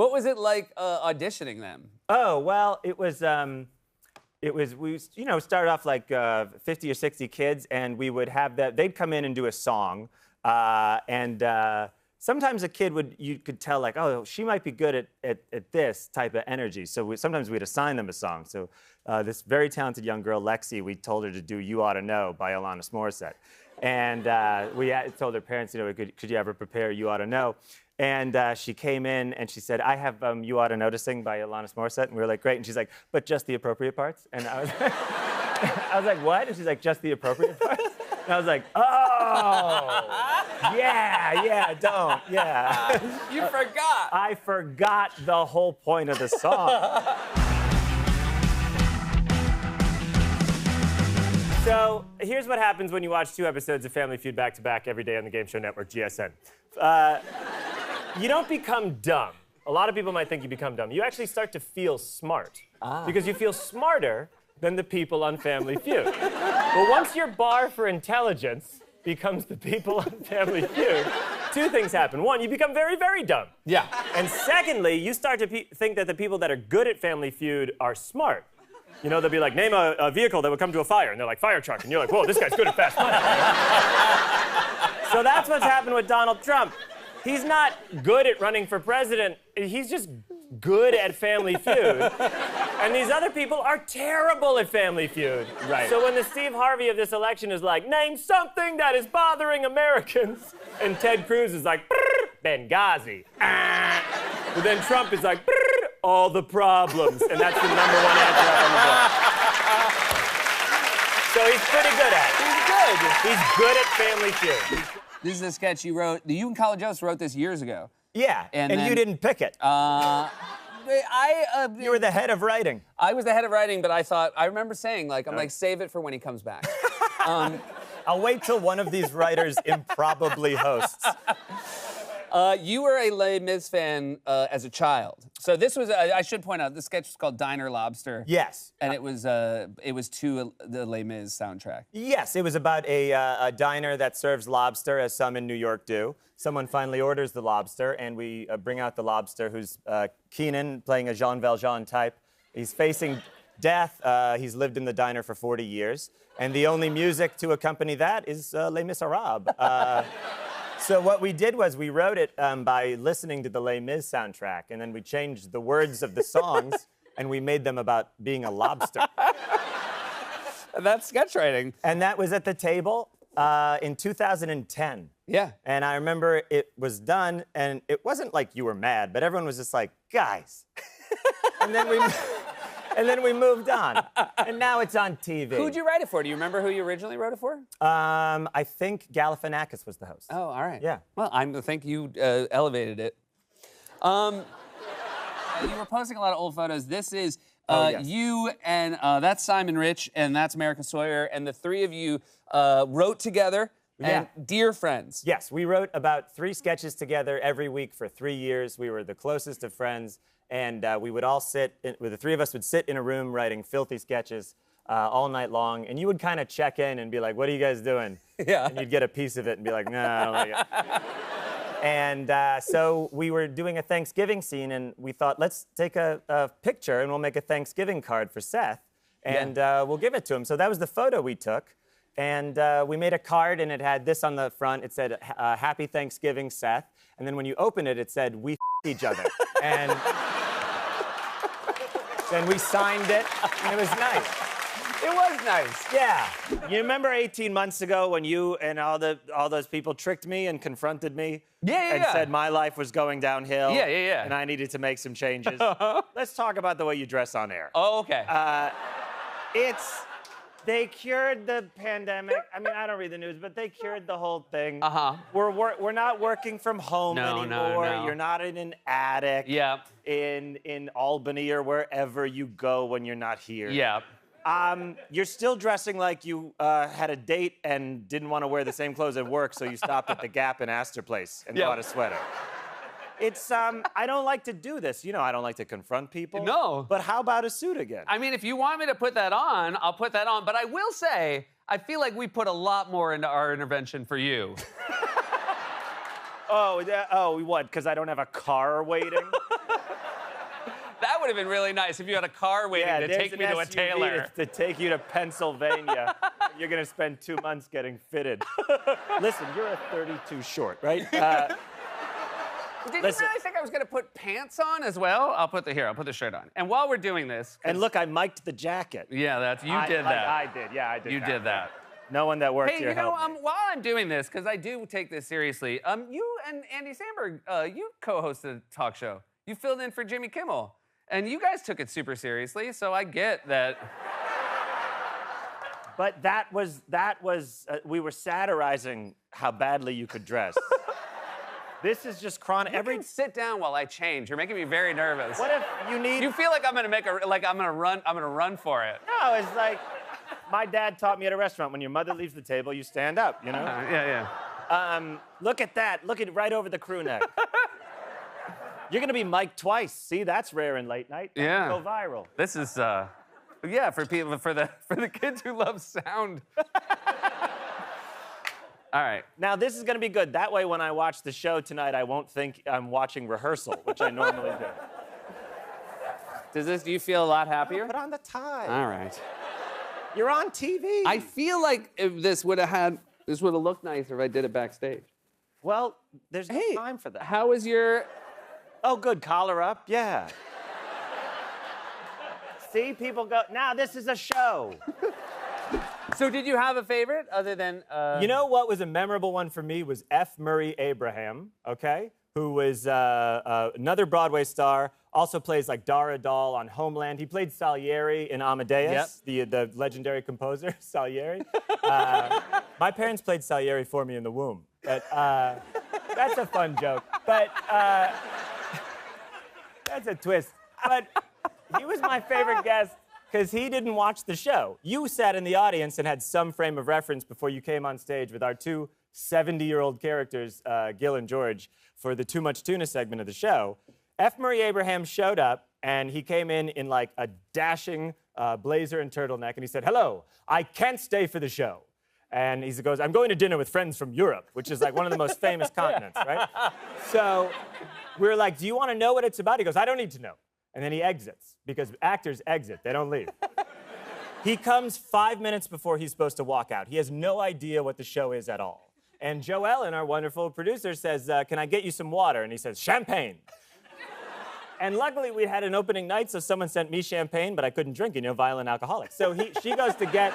What was it like auditioning them? Oh, well, it was we started off like 50 or 60 kids, and we would have they'd come in and do a song, and sometimes a kid you could tell like, oh, she might be good at this type of energy. So sometimes we'd assign them a song. So this very talented young girl, Lexi, we told her to do "You Ought to Know" by Alanis Morissette. And we told her parents, could you ever prepare "You Ought to Know"? And she came in and she said, I have "You Ought to Know" to sing by Alanis Morissette. And we were like, great. And she's like, but just the appropriate parts? And I was like, what? And she's like, just the appropriate parts? And I was like, oh, yeah, don't, yeah. You forgot. I forgot the whole point of the song. So here's what happens when you watch 2 episodes of Family Feud back-to-back every day on the Game Show Network, GSN. You don't become dumb. A lot of people might think you become dumb. You actually start to feel smart. Because you feel smarter than the people on Family Feud. But once your bar for intelligence becomes the people on Family Feud, 2 things happen. 1, you become very, very dumb. Yeah. And secondly, you start to think that the people that are good at Family Feud are smart. They'll be like, name a vehicle that would come to a fire. And they're like, fire truck. And you're like, whoa, this guy's good at fast money. So that's what's happened with Donald Trump. He's not good at running for president. He's just good at Family Feud. And these other people are terrible at Family Feud. Right. So when the Steve Harvey of this election is like, name something that is bothering Americans, and Ted Cruz is like, Benghazi. But then Trump is like, all the problems. And that's the #1 answer on the book. So he's pretty good at it. He's good. He's good at Family Feud. This is a sketch you wrote. You and College Host wrote this years ago. Yeah, and then, you didn't pick it. You were the head of writing. I was the head of writing, but I remember saying, like, I'm like, save it for when he comes back. I'll wait till one of these writers improbably hosts. You were a Les Mis fan as a child. So this was, I should point out, this sketch was called Diner Lobster. Yes. And it was to the Les Mis soundtrack. Yes, it was about a diner that serves lobster, as some in New York do. Someone finally orders the lobster, and we bring out the lobster, who's Keenan, playing a Jean Valjean type. He's facing death. He's lived in the diner for 40 years. And the only music to accompany that is Les Miserables. So what we did was we wrote it by listening to the Les Mis soundtrack, and then we changed the words of the songs, and we made them about being a lobster. That's sketch writing. And that was at the table in 2010. Yeah. And I remember it was done, and it wasn't like you were mad, but everyone was just like, guys. And then we moved on. And now it's on TV. Who'd you write it for? Do you remember who you originally wrote it for? I think Galifianakis was the host. Oh, all right. Yeah. Well, I think you elevated it. You were posting a lot of old photos. This is yes. you and that's Simon Rich and that's America Sawyer, and the 3 of you wrote together. And dear friends. Yes, we wrote about 3 sketches together every week for 3 years. We were the closest of friends, and we would all the 3 of us would sit in a room writing filthy sketches all night long, and you would kind of check in and be like, what are you guys doing? Yeah. And you'd get a piece of it and be like, nah, I don't like it. And so we were doing a Thanksgiving scene, and we thought, let's take a picture, and we'll make a Thanksgiving card for Seth, and we'll give it to him. So that was the photo we took. And we made a card, and it had this on the front. It said, Happy Thanksgiving, Seth. And then when you open it, it said, we each other. And then we signed it, and it was nice. It was nice. Yeah. You remember 18 months ago when you and all those people tricked me and confronted me? And said my life was going downhill. Yeah. And I needed to make some changes. Let's talk about the way you dress on air. Oh, okay. They cured the pandemic. I mean, I don't read the news, but they cured the whole thing. Uh-huh. We're not working from home anymore. No. You're not in an attic. Yeah. In Albany or wherever you go when you're not here. Yeah. You're still dressing like you had a date and didn't want to wear the same clothes at work, so you stopped at the Gap in Astor Place and bought a sweater. It's, I don't like to do this. You know, I don't like to confront people. No. But how about a suit again? I mean, if you want me to put that on, I'll put that on. But I will say, I feel like we put a lot more into our intervention for you. What? Because I don't have a car waiting? That would have been really nice if you had a car waiting to take me to a tailor. To take you to Pennsylvania. You're going to spend 2 months getting fitted. Listen, you're a 32 short, right? Did you really think I was going to put pants on as well? I'll put the shirt on. And while we're doing this... And look, I mic'd the jacket. Yeah, you did that. I did, yeah, I did You did that. No one that worked here helped me. While I'm doing this, because I do take this seriously, you and Andy Samberg, you co-hosted a talk show. You filled in for Jimmy Kimmel. And you guys took it super seriously, so I get that. But that was we were satirizing how badly you could dress. This is just chronic. You can sit down while I change. You're making me very nervous. What if you need? You feel like I'm gonna run for it. No, it's like my dad taught me at a restaurant. When your mother leaves the table, you stand up. You know. Yeah. Look at that. Look at right over the crew neck. You're gonna be mic'd twice. See, that's rare in late night. Yeah. Go viral. This is for people for the kids who love sound. All right. Now this is gonna be good. That way, when I watch the show tonight, I won't think I'm watching rehearsal, which I normally do. Do you feel a lot happier? Put on the tie. All right. You're on TV. I feel like if this would have looked nicer if I did it backstage. Well, there's no time for that. How is your... Oh, good. Collar up. Yeah. See, people go, now this is a show. So did you have a favorite other than... You know what was a memorable one for me was F. Murray Abraham, okay? Who was another Broadway star, also plays like Dara Doll on Homeland. He played Salieri in Amadeus, the legendary composer, Salieri. My parents played Salieri for me in the womb. But that's a fun joke. But that's a twist. But he was my favorite guest because he didn't watch the show. You sat in the audience and had some frame of reference before you came on stage with our two 70-year-old characters, Gil and George, for the Too Much Tuna segment of the show. F. Murray Abraham showed up, and he came in like a dashing blazer and turtleneck, and he said, "Hello, I can't stay for the show." And he goes, "I'm going to dinner with friends from Europe," which is like one of the most famous continents, right? So we were like, "Do you want to know what it's about?" He goes, "I don't need to know." And then he exits, because actors exit, they don't leave. He comes 5 minutes before he's supposed to walk out. He has no idea what the show is at all. And Joe Ellen, our wonderful producer, says, "Can I get you some water?" And he says, "Champagne." And luckily, we had an opening night, so someone sent me champagne, but I couldn't drink, violent alcoholic. So she goes to get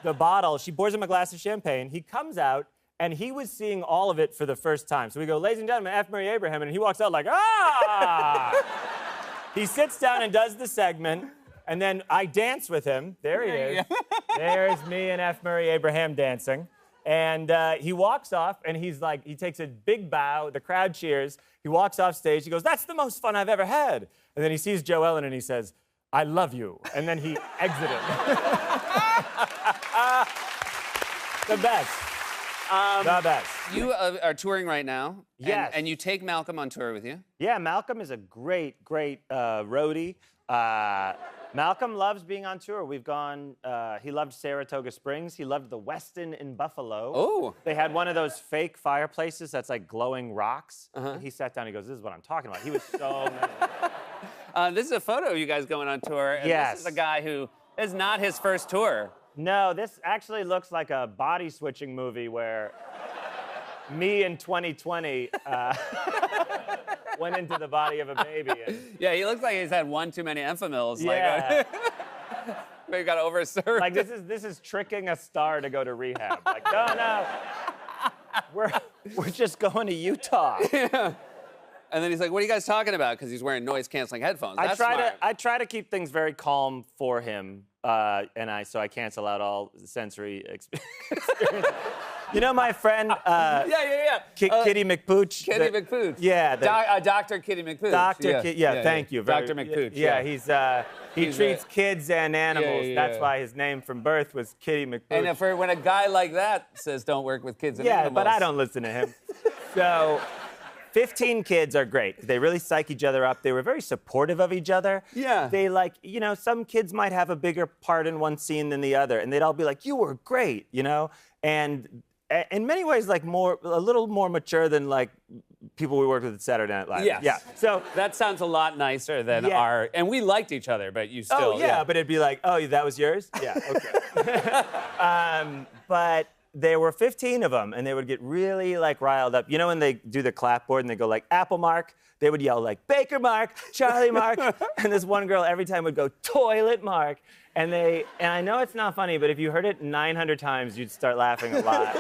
the bottle. She pours him a glass of champagne. He comes out, and he was seeing all of it for the first time. So we go, "Ladies and gentlemen, F. Murray Abraham," and he walks out like, "Ah!" He sits down and does the segment, and then I dance with him. There he is. There's me and F. Murray Abraham dancing. And he walks off, and he takes a big bow. The crowd cheers. He walks off stage. He goes, "That's the most fun I've ever had." And then he sees Joe Ellen, and he says, "I love you." And then he exited. The best. The best. You are touring right now. Yes. And you take Malcolm on tour with you. Yeah, Malcolm is a great roadie. Malcolm loves being on tour. We've gone, he loved Saratoga Springs. He loved the Westin in Buffalo. Oh. They had one of those fake fireplaces that's like glowing rocks. He sat down, he goes, "This is what I'm talking about." He was so nice. This is a photo of you guys going on tour. And Yes. This is a guy who is not his first tour. No, this actually looks like a body switching movie where me in 2020 went into the body of a baby. Yeah, he looks like he's had one too many Enfamils. Yeah. Maybe got overserved. Like this is tricking a star to go to rehab. Like, no. We're just going to Utah. Yeah. And then he's like, "What are you guys talking about?" Because he's wearing noise-canceling headphones. That's smart. I try to keep things very calm for him, so I cancel out all sensory experience. You know my friend? Yeah. Kitty McPooch. Kitty McPooch. Yeah. Dr. Kitty McPooch. Thank you. Dr. McPooch. Yeah, he treats kids and animals. That's why his name from birth was Kitty McPooch. And when a guy like that says don't work with kids and animals. But I don't listen to him. So 15 kids are great. They really psych each other up. They were very supportive of each other. Yeah. They some kids might have a bigger part in one scene than the other, and they'd all be like, "You were great," And in many ways like a little more mature than like people we worked with at Saturday Night Live. Yes. Yeah. So That sounds a lot nicer than Yeah. our. And we liked each other, but you still. oh yeah, but it'd be like, oh, that was yours? Yeah. Okay. But there were 15 of them, and they would get really like riled up. You know when they do the clapboard and they go like Apple Mark, they would yell like Baker Mark, Charlie Mark, and this one girl every time would go Toilet Mark, and I know it's not funny, but if you heard it 900 times, you'd start laughing a lot.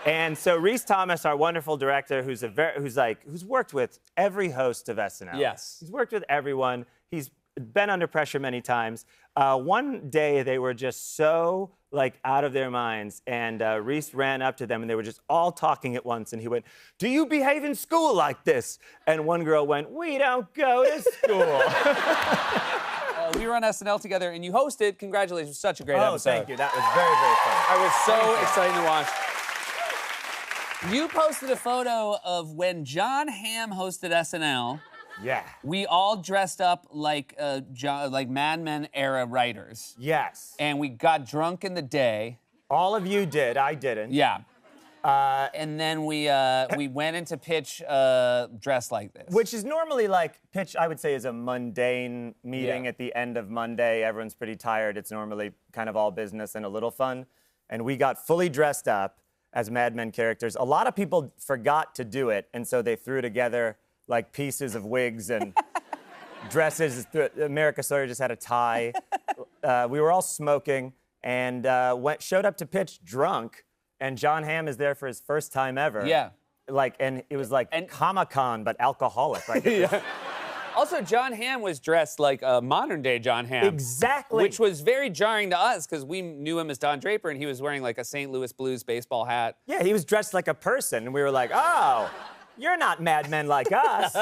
And so Rhys Thomas, our wonderful director, who's worked with every host of SNL. Yes. He's worked with everyone. He's been under pressure many times. One day they were just so like out of their minds, and Rhys ran up to them, and they were just all talking at once, and he went, "Do you behave in school like this?" And one girl went, "We don't go to school." We were on SNL together, and you hosted. Congratulations, it was such a great Oh, episode. thank you. That was very, very fun. I was so excited to watch. You posted a photo of when John Hamm hosted SNL. Yeah. We all dressed up like like Mad Men era writers, Yes. and we got drunk in the day. All of you did. I didn't. Yeah. And then we went into pitch dressed like this. Which is normally like pitch, I would say, is a mundane meeting Yeah. at the end of Monday. Everyone's pretty tired. It's normally kind of all business and a little fun. And we got fully dressed up as Mad Men characters. A lot of people forgot to do it, and so they threw together like pieces of wigs and dresses. America Sawyer just had a tie. We were all smoking and showed up to pitch drunk. And John Hamm is there for his first time ever. Yeah. And it was like Comic-Con, but alcoholic. Like, Also, John Hamm was dressed like a modern-day John Hamm. Exactly. Which was very jarring to us because we knew him as Don Draper, and he was wearing like a St. Louis Blues baseball hat. Yeah, he was dressed like a person, and we were like, oh, you're not Mad Men like us.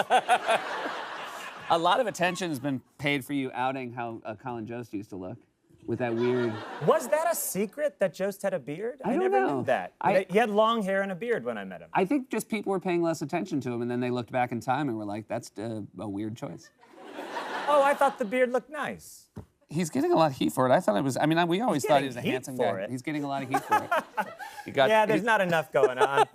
A lot of attention has been paid for you outing how Colin Jost used to look with that weird... Was that a secret that Jost had a beard? I don't never know. knew that. He had long hair and a beard when I met him. I think just people were paying less attention to him, and then they looked back in time and were like, that's a weird choice. Oh, I thought the beard looked nice. He's getting a lot of heat for it. I thought it was... I mean, we always thought he was a getting heat handsome for guy. it. He's getting a lot of heat for it. Yeah, there's not enough going on.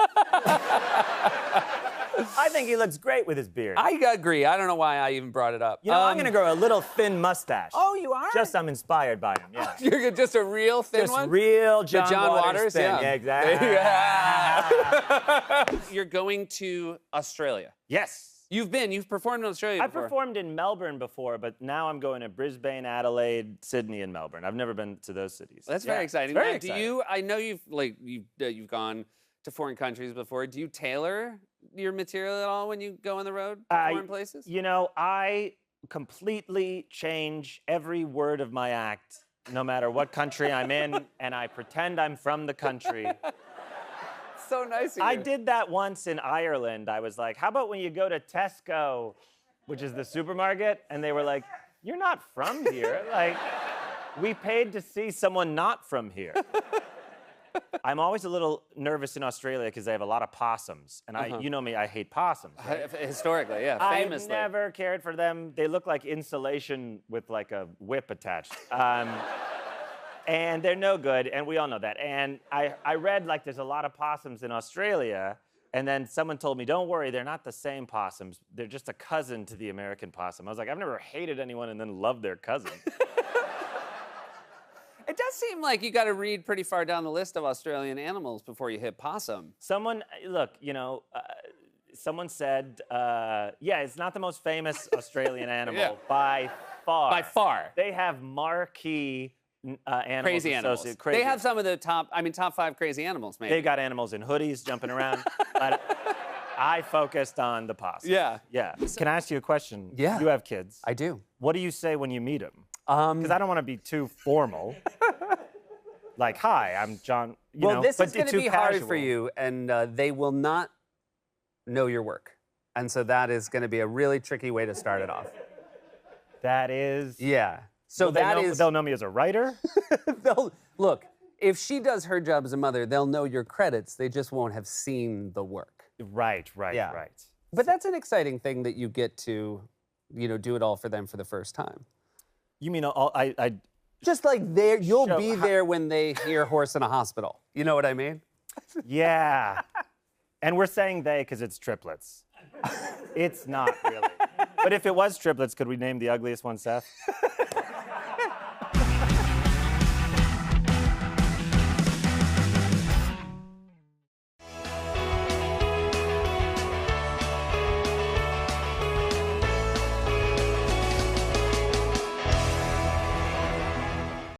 I think he looks great with his beard. I agree. I don't know why I even brought it up. You know, I'm gonna grow a little thin mustache. Oh, you are? Just I'm inspired by him. Yeah. You're just a real thin Just one? real John, John Waters, thin. yeah. Yeah, exactly. Yeah. You're going to Australia. Yes. You've performed in Australia I've before. performed in Melbourne before, but now I'm going to Brisbane, Adelaide, Sydney, and Melbourne. I've never been to those cities. That's Yeah, very exciting. it's very Now, exciting. I know you've gone to foreign countries before. Do you tailor your material at all when you go on the road to foreign places? You know, I completely change every word of my act, no matter what country I'm in, and I pretend I'm from the country. So nice of you. I did that once in Ireland. I was like, how about when you go to Tesco, which is the supermarket, and they were like, you're not from here. Like, we paid to see someone not from here. I'm always a little nervous in Australia because they have a lot of possums. And you know me, I hate possums. Right? Historically, yeah, famously. I've never cared for them. They look like insulation with like a whip attached. And they're no good, and we all know that. And I read like there's a lot of possums in Australia, and then someone told me, don't worry, they're not the same possums. They're just a cousin to the American possum. I was like, I've never hated anyone and then loved their cousin. It does seem like you got to read pretty far down the list of Australian animals before you hit possum. Someone, look, you know, someone said, yeah, it's not the most famous Australian animal Yeah. by far. By far. They have marquee animals. Crazy animals. Crazy. They have some of the top 5 crazy animals, maybe. They've got animals in hoodies jumping around. But I focused on the possum. Yeah. Yeah. Can I ask you a question? Yeah. You have kids. I do. What do you say when you meet them? Because I don't want to be too formal. Like, hi, I'm John. You know, this but is going to too be hard casual. for you, and they will not know your work. And so that is going to be a really tricky way to start it off. That is. Yeah. So Well, they'll know me as a writer. Look, if she does her job as a mother, they'll know your credits. They just won't have seen the work. Right. Yeah. Right. But that's an exciting thing that you get to, do it all for them for the first time. You mean I Just like you'll So be there when they hear horse in a hospital. You know what I mean? Yeah. And we're saying they because it's triplets. It's not really. But if it was triplets, could we name the ugliest one Seth?